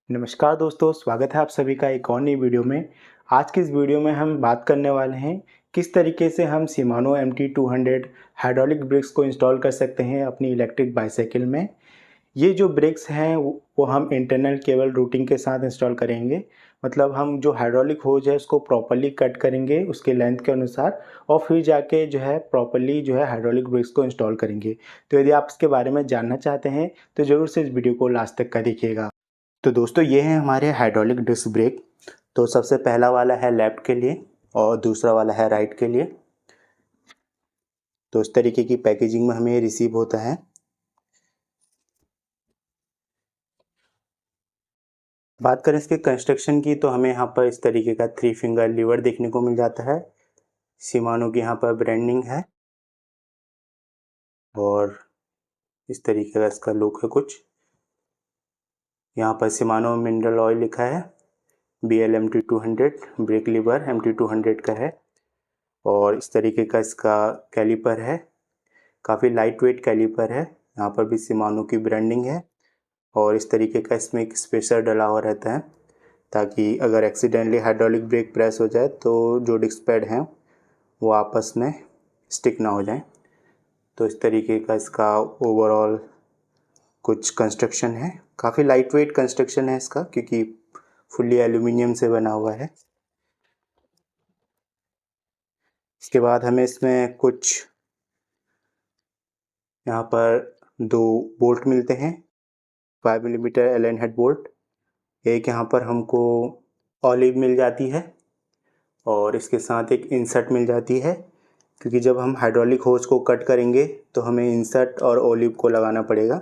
नमस्कार दोस्तों, स्वागत है आप सभी का एक और नई वीडियो में। आज की इस वीडियो में हम बात करने वाले हैं किस तरीके से हम शिमानो MT200 हाइड्रोलिक ब्रेक्स को इंस्टॉल कर सकते हैं अपनी इलेक्ट्रिक बाइसाइकिल में। ये जो ब्रेक्स हैं वो हम इंटरनल केबल रूटिंग के साथ इंस्टॉल करेंगे। मतलब हम जो हाइड्रोलिक होज है उसको प्रॉपर्ली कट करेंगे उसके लेंथ के अनुसार, और फिर जाके जो है प्रॉपर्ली जो है हाइड्रोलिक ब्रेक्स को इंस्टॉल करेंगे। तो यदि आप इसके बारे में जानना चाहते हैं तो ज़रूर से इस वीडियो को लास्ट तक का देखिएगा। तो दोस्तों, ये है हमारे हाइड्रोलिक डिस्क ब्रेक। तो सबसे पहला वाला है लेफ़्ट के लिए और दूसरा वाला है राइट के लिए। तो इस तरीके की पैकेजिंग में हमें ये रिसीव होता है। बात करें इसके कंस्ट्रक्शन की तो हमें यहाँ पर इस तरीके का 3 फिंगर लीवर देखने को मिल जाता है। शिमानो की यहाँ पर ब्रांडिंग है और इस तरीके का इसका लुक है कुछ। यहाँ पर शिमानो मिनरल ऑयल लिखा है। BL MT200 brake lever MT200 का है और इस तरीके का इसका कैलिपर है। काफ़ी लाइट वेट कैलिपर है। यहाँ पर भी शिमानो की ब्रांडिंग है और इस तरीके का इसमें एक स्पेसर डला हुआ रहता है ताकि अगर एक्सीडेंटली हाइड्रोलिक ब्रेक प्रेस हो जाए तो जो डिस्क पैड हैं वो आपस में स्टिक ना हो जाए। तो इस तरीके का इसका ओवरऑल कुछ कंस्ट्रक्शन है। काफ़ी लाइट वेट कंस्ट्रक्शन है इसका क्योंकि फुल्ली एल्यूमिनियम से बना हुआ है। इसके बाद हमें इसमें कुछ यहाँ पर 2 बोल्ट मिलते हैं, 5 मिलीमीटर एलन हेड बोल्ट। एक यहाँ पर हमको ऑलिव मिल जाती है और इसके साथ एक इंसर्ट मिल जाती है क्योंकि जब हम हाइड्रोलिक होज को कट करेंगे तो हमें इंसर्ट और ऑलिव को लगाना पड़ेगा।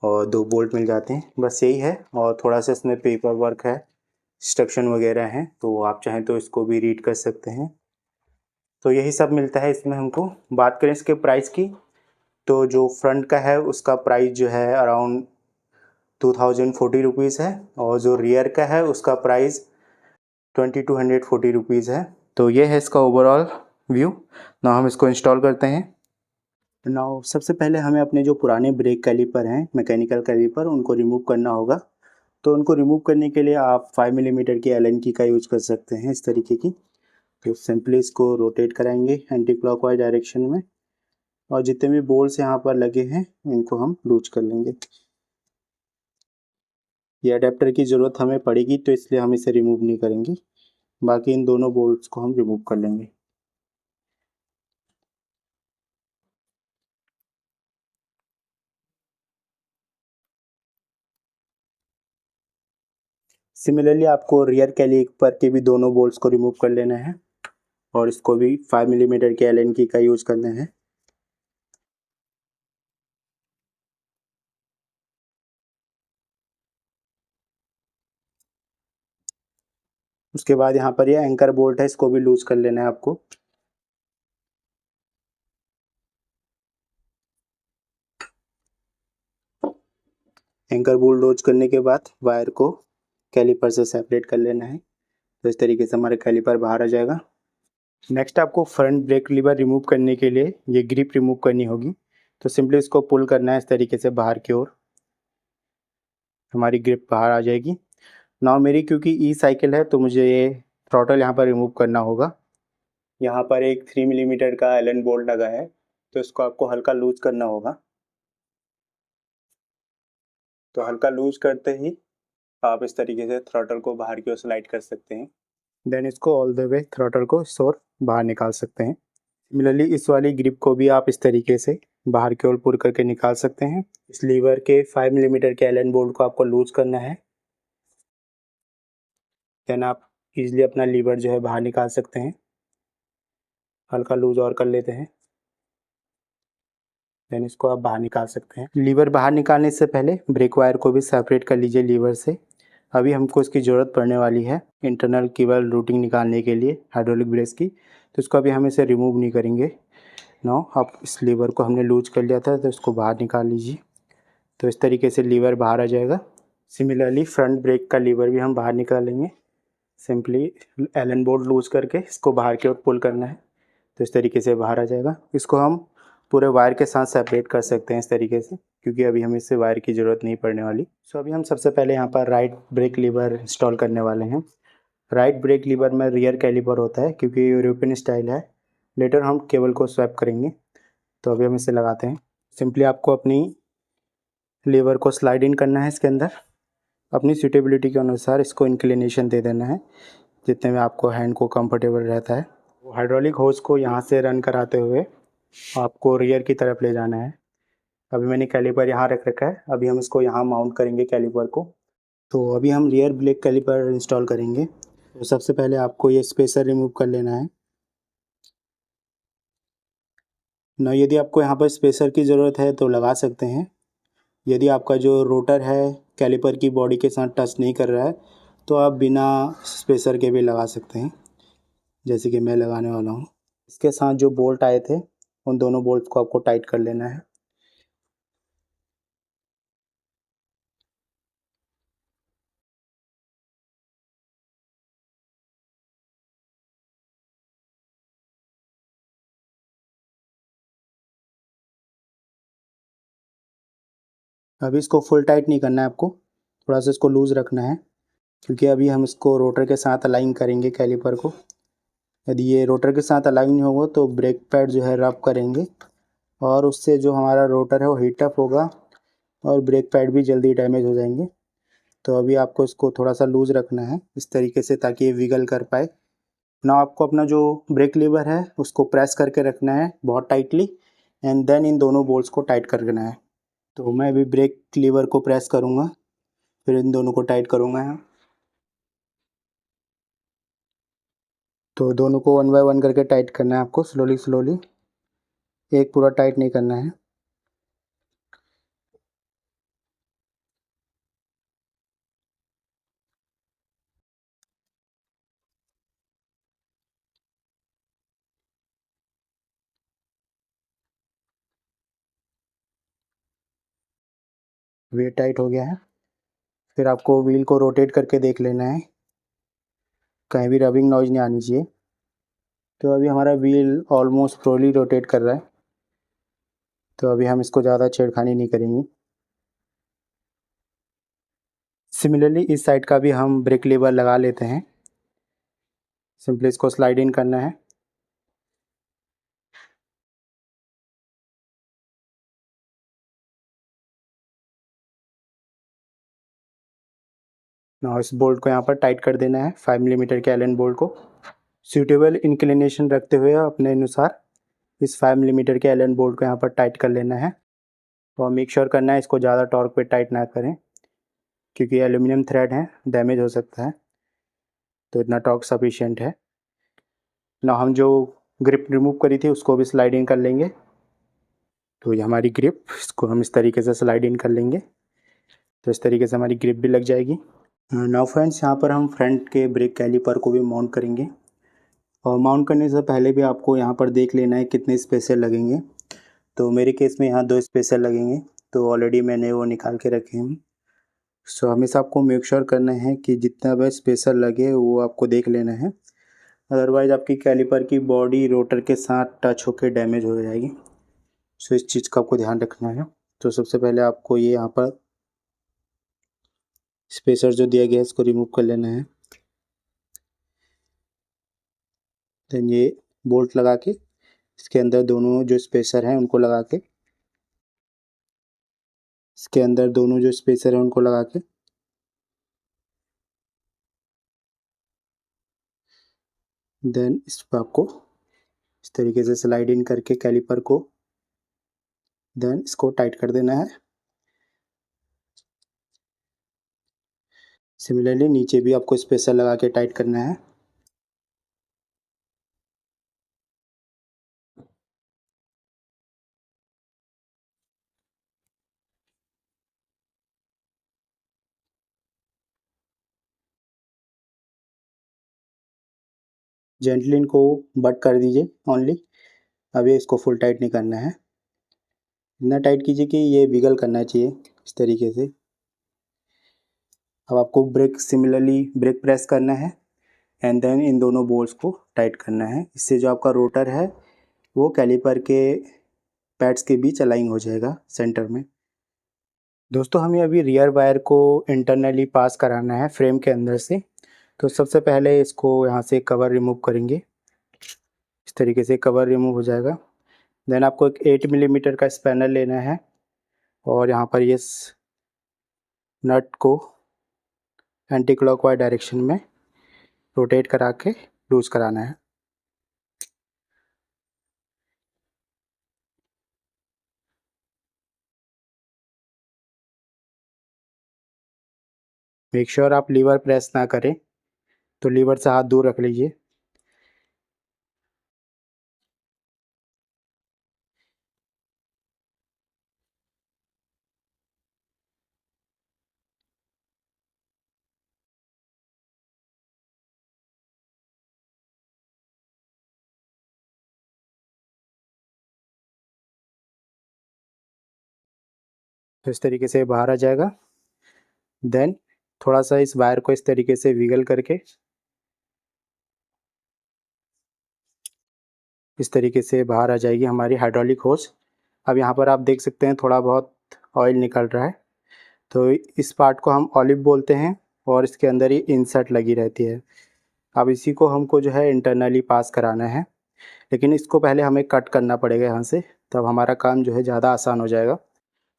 और 2 बोल्ट मिल जाते हैं, बस यही है। और थोड़ा सा इसमें पेपर वर्क है, इंस्ट्रक्शन वगैरह हैं, तो आप चाहें तो इसको भी रीड कर सकते हैं। तो यही सब मिलता है इसमें हमको। बात करें इसके प्राइस की तो जो फ्रंट का है उसका प्राइस जो है अराउंड 2040 रुपीज़ है और जो रियर का है उसका प्राइस 2240 रुपीज़ है। तो ये है इसका ओवरऑल व्यू। ना हम इसको इंस्टॉल करते हैं। नाउ सबसे पहले हमें अपने जो पुराने ब्रेक कैलिपर हैं, मैकेनिकल कैलिपर, उनको रिमूव करना होगा। तो उनको रिमूव करने के लिए आप 5 मिलीमीटर की एलन की का यूज कर सकते हैं, इस तरीके की। तो सिंपली इसको रोटेट कराएंगे एंटी क्लॉकवाइज डायरेक्शन में और जितने भी बोल्ट्स यहाँ पर लगे हैं इनको हम लूज कर लेंगे। ये अडेप्टर की ज़रूरत हमें पड़ेगी तो इसलिए हम इसे रिमूव नहीं करेंगे। बाकी इन दोनों बोल्ट्स को हम रिमूव कर लेंगे। सिमिलरली आपको रियर कैलिपर के भी दोनों बोल्ट्स को रिमूव कर लेना है और इसको भी 5 मिलीमीटर के एलन की का यूज़ करना है। उसके बाद यहाँ पर ये एंकर बोल्ट है, इसको भी लूज कर लेना है आपको। एंकर बोल्ट लूज करने के बाद वायर को कैलिपर से सेपरेट कर लेना है। तो इस तरीके से हमारा कैलिपर बाहर आ जाएगा। नेक्स्ट आपको फ्रंट ब्रेक लीवर रिमूव करने के लिए ये ग्रिप रिमूव करनी होगी। तो सिंपली इसको पुल करना है इस तरीके से बाहर की ओर, हमारी ग्रिप बाहर आ जाएगी। नाउ मेरी क्योंकि ई साइकिल है तो मुझे ये थ्रॉटल यहाँ पर रिमूव करना होगा। यहाँ पर एक 3 मिलीमीटर का एलन बोल्ट लगा है तो इसको आपको हल्का लूज करना होगा। तो हल्का लूज करते ही आप इस तरीके से थ्रॉटल को बाहर की ओर स्लाइड कर सकते हैं। देन इसको ऑल द वे थ्रॉटल को इस ओर बाहर निकाल सकते हैं। सिमिलरली इस वाली ग्रिप को भी आप इस तरीके से बाहर की ओर पुल करके निकाल सकते हैं। इस लीवर के 5 मिलीमीटर के एलन बोल्ट को आपको लूज करना है। देन आप इजीली अपना लीवर जो है बाहर निकाल सकते हैं। हल्का लूज और कर लेते हैं, देन इसको आप बाहर निकाल सकते हैं। लीवर बाहर निकालने से पहले ब्रेक वायर को भी सेपरेट कर लीजिए लीवर से। अभी हमको इसकी ज़रूरत पड़ने वाली है इंटरनल केबल रूटिंग निकालने के लिए हाइड्रोलिक ब्रेक की। तो इसको अभी हम इसे रिमूव नहीं करेंगे। नो, अब इस लीवर को हमने लूज कर लिया था तो इसको बाहर निकाल लीजिए। तो इस तरीके से लीवर बाहर आ जाएगा। सिमिलरली फ्रंट ब्रेक का लीवर भी हम बाहर निकालेंगे। सिंपली एलन बोल्ट लूज करके इसको बाहर की ओर पुल करना है तो इस तरीके से बाहर आ जाएगा। इसको हम पूरे वायर के साथ सेपरेट कर सकते हैं इस तरीके से। क्योंकि अभी हमें इससे वायर की ज़रूरत नहीं पड़ने वाली। सो अभी हम सबसे पहले यहाँ पर राइट ब्रेक लीवर इंस्टॉल करने वाले हैं। राइट ब्रेक लीवर में रियर कैलिपर होता है क्योंकि यूरोपियन स्टाइल है। लेटर हम केबल को स्वैप करेंगे। तो अभी हम इसे लगाते हैं। सिंपली आपको अपनी लीवर को स्लाइड इन करना है इसके अंदर। अपनी सूटेबिलिटी के अनुसार इसको इंक्लिनेशन दे देना है जितने में आपको हैंड को कंफर्टेबल रहता है। हाइड्रोलिक होस को यहाँ से रन कराते हुए आपको रियर की तरफ ले जाना है। अभी मैंने कैलिपर यहाँ रख रखा है। अभी हम इसको यहाँ माउंट करेंगे कैलिपर को। तो अभी हम रियर ब्रेक कैलिपर इंस्टॉल करेंगे। तो सबसे पहले आपको ये स्पेसर रिमूव कर लेना है ना। यदि आपको यहाँ पर स्पेसर की ज़रूरत है तो लगा सकते हैं। यदि आपका जो रोटर है कैलिपर की बॉडी के साथ टच नहीं कर रहा है तो आप बिना स्पेसर के भी लगा सकते हैं, जैसे कि मैं लगाने वाला हूँ। इसके साथ जो बोल्ट आए थे उन दोनों बोल्ट को आपको टाइट कर लेना है। अभी इसको फुल टाइट नहीं करना है आपको, थोड़ा सा इसको लूज़ रखना है क्योंकि अभी हम इसको रोटर के साथ अलाइन करेंगे कैलिपर को। यदि ये रोटर के साथ अलाइन नहीं होगा तो ब्रेक पैड जो है रब करेंगे और उससे जो हमारा रोटर है वो हीट अप होगा और ब्रेक पैड भी जल्दी डैमेज हो जाएंगे। तो अभी आपको इसको थोड़ा सा लूज़ रखना है इस तरीके से ताकि ये विगल कर पाए ना। आपको अपना जो ब्रेक लीवर है उसको प्रेस करके रखना है बहुत टाइटली एंड देन इन दोनों बोल्ट्स को टाइट कर देना है। तो मैं अभी ब्रेक लीवर को प्रेस करूँगा, फिर इन दोनों को टाइट करूँगा। तो दोनों को वन बाय वन करके टाइट करना है आपको, स्लोली स्लोली, एक पूरा टाइट नहीं करना है। ये टाइट हो गया है। फिर आपको व्हील को रोटेट करके देख लेना है, कहीं भी रबिंग नॉइज नहीं आनी चाहिए। तो अभी हमारा व्हील ऑलमोस्ट प्रोली रोटेट कर रहा है, तो अभी हम इसको ज़्यादा छेड़खानी नहीं करेंगे। सिमिलरली इस साइड का भी हम ब्रेक लीवर लगा लेते हैं। सिंपली इसको स्लाइड इन करना है। ना इस बोल्ट को यहाँ पर टाइट कर देना है, 5 मिलीमीटर के एलन बोल्ट को सूटेबल इंक्लिनेशन रखते हुए अपने अनुसार इस 5 मिलीमीटर के एलन बोल्ट को यहाँ पर टाइट कर लेना है। और मेक श्योर करना है इसको ज़्यादा टॉर्क पे टाइट ना करें क्योंकि एल्यूमिनियम थ्रेड है, डैमेज हो सकता है। तो इतना टॉर्क सफिशिएंट है ना। हम जो ग्रिप रिमूव करी थी उसको भी स्लाइड इन कर लेंगे। तो ये हमारी ग्रिप, इसको हम इस तरीके से स्लाइड इन कर लेंगे तो इस तरीके से हमारी ग्रिप भी लग जाएगी। नाउ फ्रेंड्स, यहाँ पर हम फ्रंट के ब्रेक कैलिपर को भी माउंट करेंगे और माउंट करने से पहले भी आपको यहाँ पर देख लेना है कितने स्पेसर लगेंगे। तो मेरे केस में यहाँ 2 स्पेसर लगेंगे, तो ऑलरेडी मैंने वो निकाल के रखे हैं। सो हमेशा आपको मेक श्योर करना है कि जितना भी स्पेसर लगे वो आपको देख लेना है, अदरवाइज़ आपकी कैलिपर की बॉडी रोटर के साथ टच होकर डैमेज हो जाएगी। सो इस चीज़ का आपको ध्यान रखना है। तो सबसे पहले आपको ये यहाँ पर स्पेसर जो दिया गया है इसको रिमूव कर लेना है। देन ये बोल्ट लगा के इसके अंदर दोनों जो स्पेसर हैं उनको लगा के, इसके अंदर दोनों जो स्पेसर हैं उनको लगा के देन इस पर आपको इस तरीके से स्लाइड इन करके कैलिपर को देन इसको टाइट कर देना है। सिमिलरली नीचे भी आपको स्पेसर लगा के टाइट करना है। जेंटली इनको बट कर दीजिए ओनली। अभी इसको फुल टाइट नहीं करना है, इतना टाइट कीजिए कि ये विगल करना चाहिए इस तरीके से। अब आपको ब्रेक सिमिलरली ब्रेक प्रेस करना है एंड देन इन दोनों बोल्ट्स को टाइट करना है। इससे जो आपका रोटर है वो कैलिपर के पैड्स के बीच अलाइन हो जाएगा सेंटर में। दोस्तों हमें अभी रियर वायर को इंटरनली पास कराना है फ्रेम के अंदर से। तो सबसे पहले इसको यहाँ से कवर रिमूव करेंगे। इस तरीके से कवर रिमूव हो जाएगा। देन आपको एक 8 मिलीमीटर का स्पैनर लेना है और यहाँ पर ये नट को एंटी क्लॉकवाइज डायरेक्शन में रोटेट करा के लूज कराना है। मेक श्योर आप लीवर प्रेस ना करें, तो लीवर से हाथ दूर रख लीजिए। तो इस तरीके से बाहर आ जाएगा। देन थोड़ा सा इस वायर को इस तरीके से विगल करके इस तरीके से बाहर आ जाएगी हमारी हाइड्रोलिक होस। अब यहाँ पर आप देख सकते हैं थोड़ा बहुत ऑयल निकल रहा है। तो इस पार्ट को हम ऑलिव बोलते हैं और इसके अंदर ही इंसर्ट लगी रहती है। अब इसी को हमको जो है इंटरनली पास कराना है, लेकिन इसको पहले हमें कट करना पड़ेगा यहाँ से, तब हमारा काम जो है ज़्यादा आसान हो जाएगा।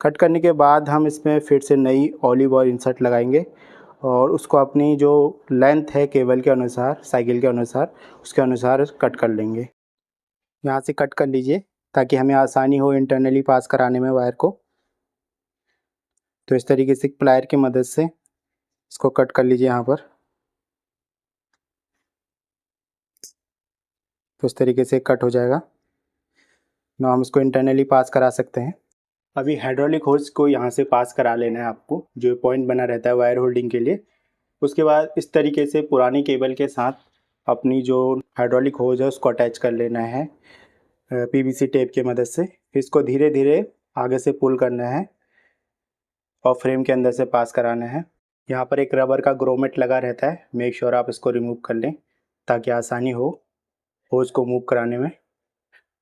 कट करने के बाद हम इसमें फिर से नई ऑलिव और इंसर्ट लगाएंगे और उसको अपनी जो लेंथ है केबल के अनुसार, साइकिल के अनुसार, उसके अनुसार कट कर लेंगे। यहाँ से कट कर लीजिए ताकि हमें आसानी हो इंटरनली पास कराने में वायर को। तो इस तरीके से प्लायर की मदद से इसको कट कर लीजिए यहाँ पर। तो इस तरीके से कट हो जाएगा। ना हम इसको इंटरनली पास करा सकते हैं। अभी हाइड्रोलिक होस को यहाँ से पास करा लेना है आपको, जो पॉइंट बना रहता है वायर होल्डिंग के लिए। उसके बाद इस तरीके से पुरानी केबल के साथ अपनी जो हाइड्रोलिक होज है उसको अटैच कर लेना है पीवीसी टेप की मदद से। इसको धीरे धीरे आगे से पुल करना है और फ्रेम के अंदर से पास कराना है। यहाँ पर एक रबर का ग्रोमेट लगा रहता है, मेक श्योर आप इसको रिमूव कर लें ताकि आसानी हो होज को मूव कराने में।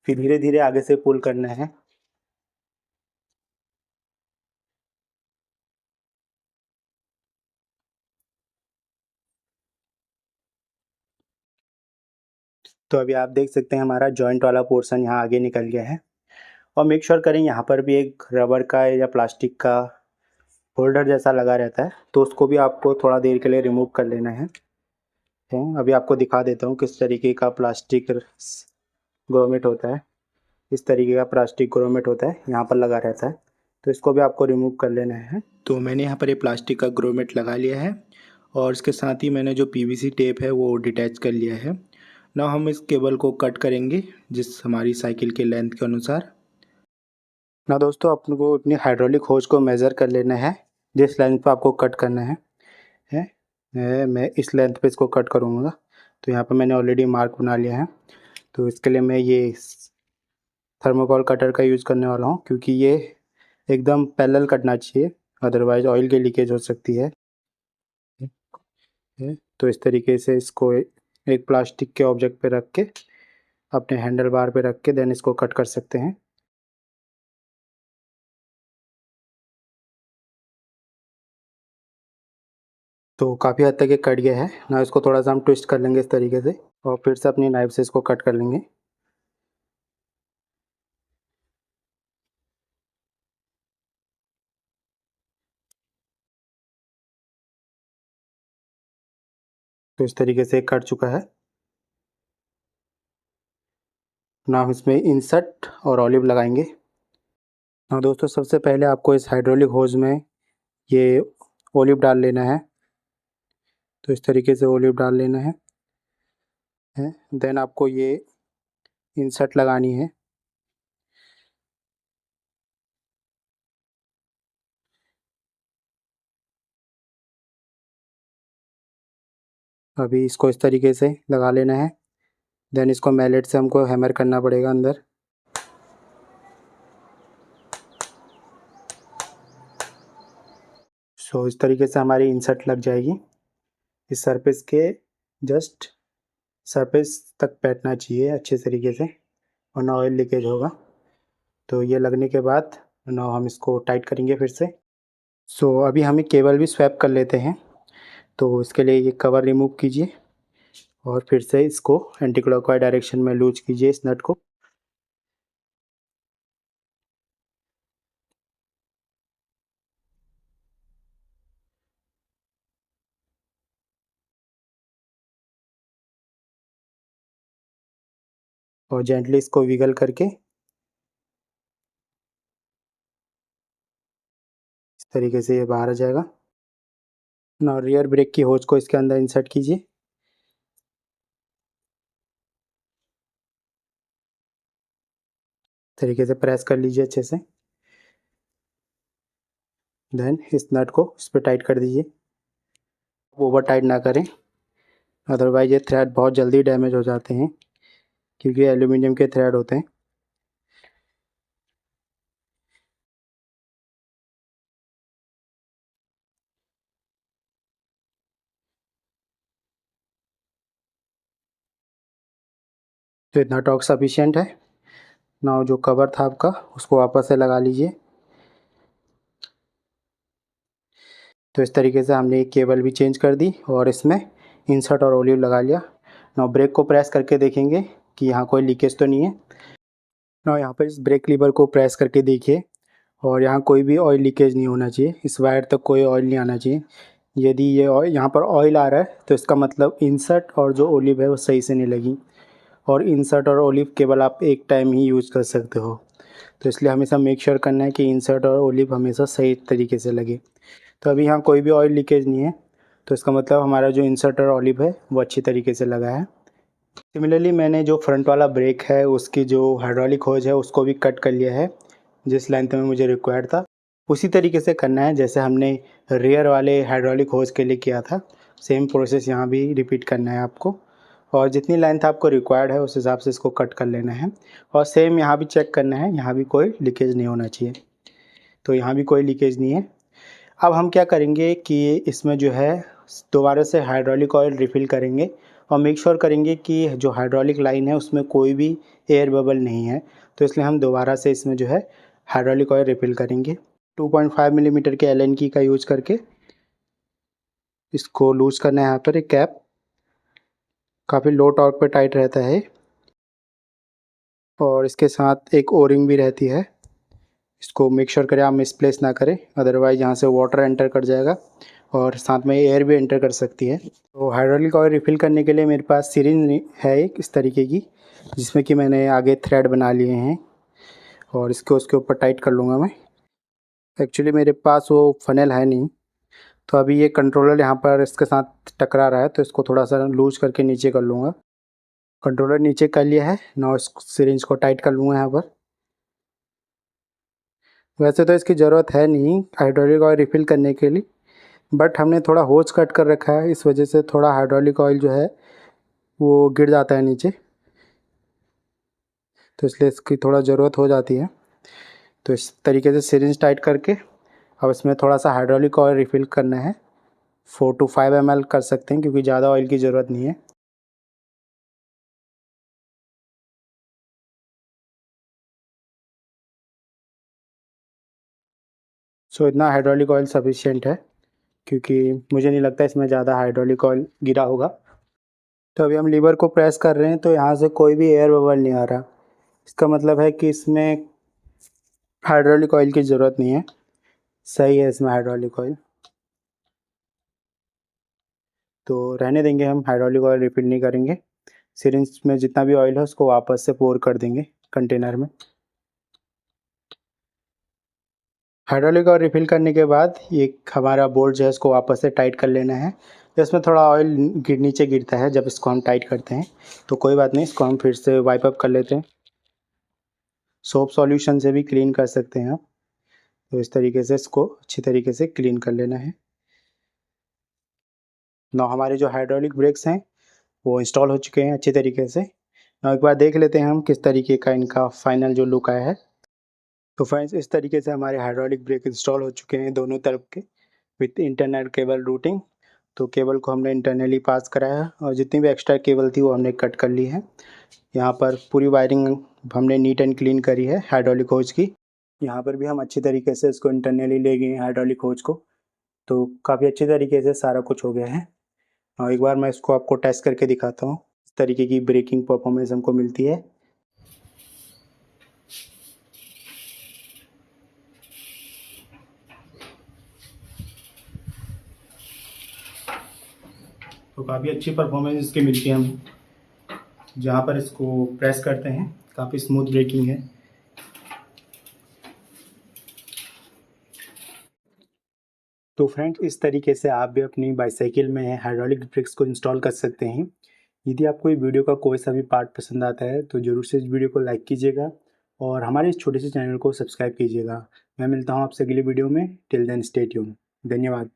फिर धीरे धीरे आगे से पुल करना है। तो अभी आप देख सकते हैं हमारा जॉइंट वाला पोर्शन यहाँ आगे निकल गया है। और मेक श्योर करें यहाँ पर भी एक रबर का या प्लास्टिक का होल्डर जैसा लगा रहता है, तो उसको भी आपको थोड़ा देर के लिए रिमूव कर लेना है। अभी आपको दिखा देता हूँ किस तरीके का प्लास्टिक ग्रोमेट होता है। इस तरीके का प्लास्टिक ग्रोमेट होता है, यहाँ पर लगा रहता है, तो इसको भी आपको रिमूव कर लेना है। तो मैंने यहाँ पर ये प्लास्टिक का ग्रोमेट लगा लिया है और इसके साथ ही मैंने जो पीवीसी टेप है वो डिटैच कर लिया है। ना हम इस केबल को कट करेंगे जिस हमारी साइकिल के लेंथ के अनुसार। ना दोस्तों, अपन को अपनी हाइड्रोलिक होज को मेज़र कर लेना है जिस लेंथ पे आपको कट करना मैं इस लेंथ पे इसको कट करूँगा। तो यहाँ पे मैंने ऑलरेडी मार्क बना लिया है। तो इसके लिए मैं ये थर्मोकॉल कटर का यूज़ करने वाला हूँ, क्योंकि ये एकदम पैरेलल कटना चाहिए, अदरवाइज़ ऑयल की लीकेज हो सकती है। तो इस तरीके से इसको एक प्लास्टिक के ऑब्जेक्ट पे रख के, अपने हैंडल बार पे रख के देन इसको कट कर सकते हैं। तो काफ़ी हद तक ये कट गया है ना। इसको थोड़ा सा हम ट्विस्ट कर लेंगे इस तरीके से और फिर से अपनी नाइफ से इसको कट कर लेंगे। तो इस तरीके से कट चुका है ना। हम इसमें इंसर्ट और ऑलिव लगाएंगे। हाँ दोस्तों, सबसे पहले आपको इस हाइड्रोलिक होज में ये ऑलिव डाल लेना है। तो इस तरीके से ऑलिव डाल लेना है। देन आपको ये इंसर्ट लगानी है। अभी इसको इस तरीके से लगा लेना है। देन इसको मैलेट से हमको हैमर करना पड़ेगा अंदर। सो इस तरीके से हमारी इंसर्ट लग जाएगी। इस सरफेस के जस्ट सरफेस तक बैठना चाहिए अच्छे तरीके से, वरना ऑयल लीकेज होगा। तो ये लगने के बाद ना हम इसको टाइट करेंगे फिर से। अभी हमें केबल भी स्वैप कर लेते हैं। तो इसके लिए ये कवर रिमूव कीजिए और फिर से इसको एंटी क्लॉकवाइज डायरेक्शन में लूज कीजिए इस नट को। और जेंटली इसको विगल करके इस तरीके से ये बाहर आ जाएगा। ना रियर ब्रेक की होज को इसके अंदर इंसर्ट कीजिए। तरीके से प्रेस कर लीजिए अच्छे से। देन इस नट को इस पर टाइट कर दीजिए। ओवर टाइट ना करें, अदरवाइज ये थ्रेड बहुत जल्दी डैमेज हो जाते हैं क्योंकि एल्यूमिनियम के थ्रेड होते हैं। तो इतना टॉर्क सफिशिएंट है। नाउ जो कवर था आपका उसको वापस से लगा लीजिए। तो इस तरीके से हमने एक केबल भी चेंज कर दी और इसमें इंसर्ट और ओलिव लगा लिया। नाउ ब्रेक को प्रेस करके देखेंगे कि यहाँ कोई लीकेज तो नहीं है। नाउ यहाँ पर इस ब्रेक लीवर को प्रेस करके देखिए और यहाँ कोई भी ऑयल लीकेज नहीं होना चाहिए। इस वायर तक कोई ऑयल नहीं आना चाहिए। यदि ये यहाँ पर ऑयल आ रहा है तो इसका मतलब इंसर्ट और जो ओलिव है वो सही से नहीं लगी। और इंसर्ट और ओलिव केवल आप एक टाइम ही यूज़ कर सकते हो। तो इसलिए हमेशा मेक श्योर करना है कि इंसर्ट और ओलिव हमेशा सही तरीके से लगे। तो अभी यहाँ कोई भी ऑयल लीकेज नहीं है, तो इसका मतलब हमारा जो इंसर्ट और ओलिव है वो अच्छी तरीके से लगा है। सिमिलरली मैंने जो फ्रंट वाला ब्रेक है उसकी जो हाइड्रोलिक होज है उसको भी कट कर लिया है जिस लेंथ में मुझे रिक्वायर्ड था। उसी तरीके से करना है जैसे हमने रियर वाले हाइड्रोलिक होज के लिए किया था। सेम प्रोसेस यहाँ भी रिपीट करना है आपको। और जितनी लेंथ आपको रिक्वायर्ड है उस हिसाब से इसको कट कर लेना है। और सेम यहाँ भी चेक करना है, यहाँ भी कोई लीकेज नहीं होना चाहिए। तो यहाँ भी कोई लीकेज नहीं है। अब हम क्या करेंगे कि इसमें जो है दोबारा से हाइड्रोलिक ऑयल रिफ़िल करेंगे और मेक श्योर करेंगे कि जो हाइड्रोलिक लाइन है उसमें कोई भी एयर बबल नहीं है। तो इसलिए हम दोबारा से इसमें जो है हाइड्रोलिक ऑयल रिफ़िल करेंगे। 2.5 मिलीमीटर के एलन की का यूज़ करके इसको लूज़ करना है। यहाँ पर एक कैप काफ़ी लो टॉर्क पे टाइट रहता है और इसके साथ एक ओरिंग भी रहती है। इसको मेक श्योर करें आप मिसप्लेस ना करें, अदरवाइज़ यहाँ से वाटर एंटर कर जाएगा और साथ में एयर भी एंटर कर सकती है। तो हाइड्रोलिक ऑयल रिफ़िल करने के लिए मेरे पास सिरिंज है एक इस तरीके की, जिसमें कि मैंने आगे थ्रेड बना लिए हैं और इसको उसके ऊपर टाइट कर लूँगा मैं। एक्चुअली मेरे पास वो फनेल है नहीं, तो अभी ये कंट्रोलर यहाँ पर इसके साथ टकरा रहा है तो इसको थोड़ा सा लूज करके नीचे कर लूँगा। कंट्रोलर नीचे कर लिया है। नाउ इस सिरिंज को टाइट कर लूँगा यहाँ पर। वैसे तो इसकी ज़रूरत है नहीं हाइड्रोलिक ऑयल रिफ़िल करने के लिए, बट हमने थोड़ा होज कट कर रखा है, इस वजह से थोड़ा हाइड्रोलिक ऑयल जो है वो गिर जाता है नीचे, तो इसलिए इसकी थोड़ा ज़रूरत हो जाती है। तो इस तरीके से सिरिंज टाइट करके अब इसमें थोड़ा सा हाइड्रोलिक ऑयल रिफ़िल करना है। 4 to 5 ml कर सकते हैं क्योंकि ज़्यादा ऑयल की ज़रूरत नहीं है। इतना हाइड्रोलिक ऑयल सफिशिएंट है क्योंकि मुझे नहीं लगता इसमें ज़्यादा हाइड्रोलिक ऑयल गिरा होगा। तो अभी हम लीवर को प्रेस कर रहे हैं तो यहाँ से कोई भी एयर बबल नहीं आ रहा। इसका मतलब है कि इसमें हाइड्रोलिक ऑयल की ज़रूरत नहीं है, सही है इसमें हाइड्रोलिक ऑयल। तो रहने देंगे, हम हाइड्रोलिक ऑयल रिफिल नहीं करेंगे। सिरिंज में जितना भी ऑयल है उसको वापस से पोर कर देंगे कंटेनर में। हाइड्रोलिक ऑयल रिफ़िल करने के बाद ये हमारा बोल्ट जो है इसको वापस से टाइट कर लेना है। इसमें थोड़ा ऑयल नीचे गिरता है जब इसको हम टाइट करते हैं, तो कोई बात नहीं, इसको हम फिर से वाइप अप कर लेते हैं। सोप सॉल्यूशन से भी क्लीन कर सकते हैं आप। तो इस तरीके से इसको अच्छी तरीके से क्लीन कर लेना है। ना हमारे जो हाइड्रोलिक ब्रेक्स हैं वो इंस्टॉल हो चुके हैं अच्छी तरीके से। ना एक बार देख लेते हैं हम किस तरीके का इनका फाइनल जो लुक आया है। तो फ्रेंड्स इस तरीके से हमारे हाइड्रोलिक ब्रेक इंस्टॉल हो चुके हैं दोनों तरफ के विथ इंटरनल केबल रूटिंग। तो केबल को हमने इंटरनली पास कराया और जितनी भी एक्स्ट्रा केबल थी वो हमने कट कर ली है। यहाँ पर पूरी वायरिंग हमने नीट एंड क्लीन करी है हाइड्रोलिक होज की। यहाँ पर भी हम अच्छी तरीके से इसको इंटरनली ले गए हैं हाइड्रोलिक होज को, तो काफ़ी अच्छी तरीके से सारा कुछ हो गया है। और एक बार मैं इसको आपको टेस्ट करके दिखाता हूँ, इस तरीके की ब्रेकिंग परफॉर्मेंस हमको मिलती है। तो काफ़ी अच्छी परफॉर्मेंस इसकी मिलती है हमें, जहाँ पर इसको प्रेस करते हैं काफ़ी स्मूथ ब्रेकिंग है। तो फ्रेंड्स, इस तरीके से आप भी अपनी बाईसाइकिल में हाइड्रोलिक ब्रेक्स को इंस्टॉल कर सकते हैं। यदि आपको ये वीडियो का कोई सा भी पार्ट पसंद आता है तो ज़रूर से इस वीडियो को लाइक कीजिएगा और हमारे इस छोटे से चैनल को सब्सक्राइब कीजिएगा। मैं मिलता हूँ आपसे अगली वीडियो में। Till then stay tune. धन्यवाद।